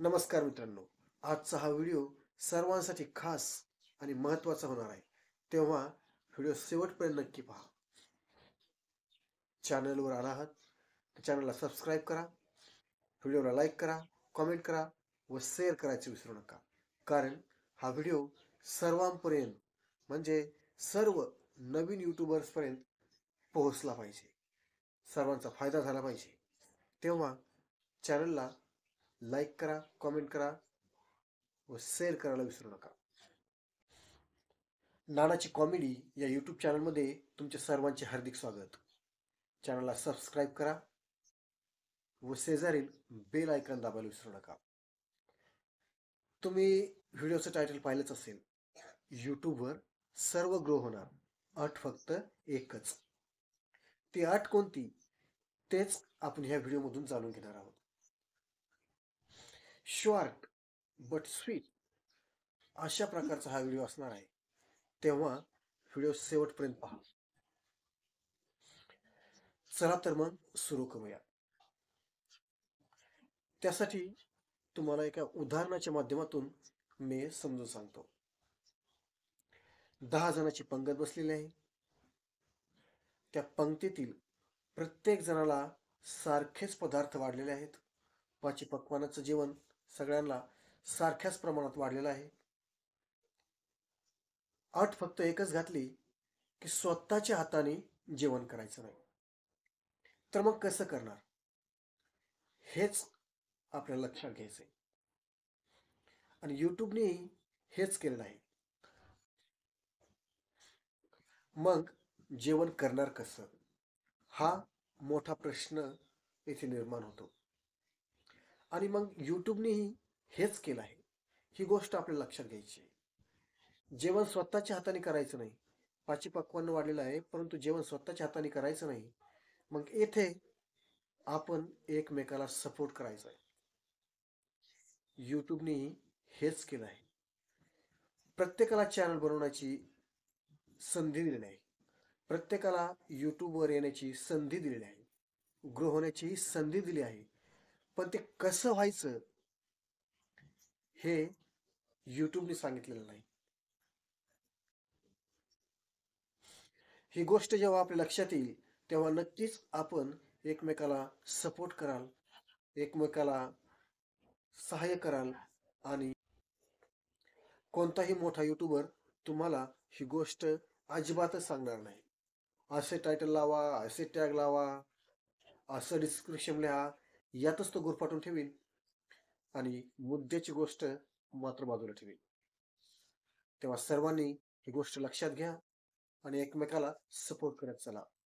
नमस्कार मित्रांनो. आजचा हा व्हिडिओ सर्वांसाठी खास आणि महत्त्वाचा होणार आहे. तेव्हा व्हिडिओ शेवटपर्यंत नक्की पहा. चॅनलवर आला आहात तर चॅनलला सबस्क्राईब करा, व्हिडिओला लाईक करा, कॉमेंट करा व शेअर करायचे विसरू नका. कारण हा व्हिडिओ सर्वांपर्यंत म्हणजे सर्व नवीन यूट्यूबर्सपर्यंत पोहोचला पाहिजे. सर्वांचा फायदा झाला पाहिजे. तेव्हा चॅनलला लाईक करा, कॉमेंट करा व शेअर करायला विसरू नका. नानाची कॉमेडी या यूट्यूब चॅनलमध्ये तुमच्या सर्वांचे हार्दिक स्वागत. चॅनलला सबस्क्राईब करा व शेजारील बेल आयकॉन दाबायला विसरू नका. तुम्ही व्हिडिओचं टायटल पाहिलंच असेल. यूट्यूबवर सर्व ग्रो होणार, अट फक्त एकच. ती अट कोणती तेच आपण ह्या व्हिडिओमधून जाणून घेणार आहोत. शॉर्ट बट स्वीट अशा प्रकारचा हा व्हिडिओ असणार आहे. तेव्हा व्हिडिओ शेवटपर्यंत पहा. चला तर मग सुरू करूया. त्यासाठी तुम्हाला एका उदाहरणाच्या माध्यमातून मी समजून सांगतो. 10 जणांची पंगत बसलेली आहे. त्या पंक्तीतील प्रत्येक जणाला सारखेच पदार्थ वाढलेले आहेत. पक्वान्नाचं जेवण सगळ्यांना सारख्याच प्रमाणात वाढलेलं आहे. अट फक्त एकच घातली की स्वतःच्या हाताने जेवण करायचं नाही. तर मग कसं करणार हेच आपल्याला लक्षात घ्यायचंय. आणि यूट्यूबने हेच केलेलं आहे. मग जेवण करणार कसं हा मोठा प्रश्न येथे निर्माण होतो. आणि मग यूट्यूबनेही हेच केलं आहे. ही गोष्ट आपल्याला लक्षात घ्यायची आहे. जेवण स्वतःच्या हाताने करायचं नाही. पक्वान्न वाढलेलं आहे, परंतु जेवण स्वतःच्या हाताने करायचं नाही. मग येथे आपण एकमेकाला सपोर्ट करायचा आहे. यूट्यूबनेही हेच केलं आहे. प्रत्येकाला चॅनल बनवण्याची संधी दिलेली आहे. प्रत्येकाला यूट्यूबवर येण्याची संधी दिलेली आहे. ग्रो होण्याची संधी दिली आहे. पण ते कसं व्हायचं हे यूट्यूबने सांगितलेलं नाही. ही गोष्ट जेव्हा आपल्या लक्षात येईल तेव्हा नक्कीच आपण एकमेकाला सपोर्ट कराल, एकमेकाला सहाय्य कराल. आणि कोणताही मोठा यूट्यूबर तुम्हाला ही गोष्ट अजिबातच सांगणार नाही. असे टायटल लावा, असे टॅग लावा, असं डिस्क्रिप्शन लिहा, यातच तो गुरफाटून ठेवील आणि मुद्द्याची गोष्ट मात्र बाजूला ठेवील. तेव्हा सर्वांनी ही गोष्ट लक्षात घ्या आणि एकमेकाला सपोर्ट करत चला.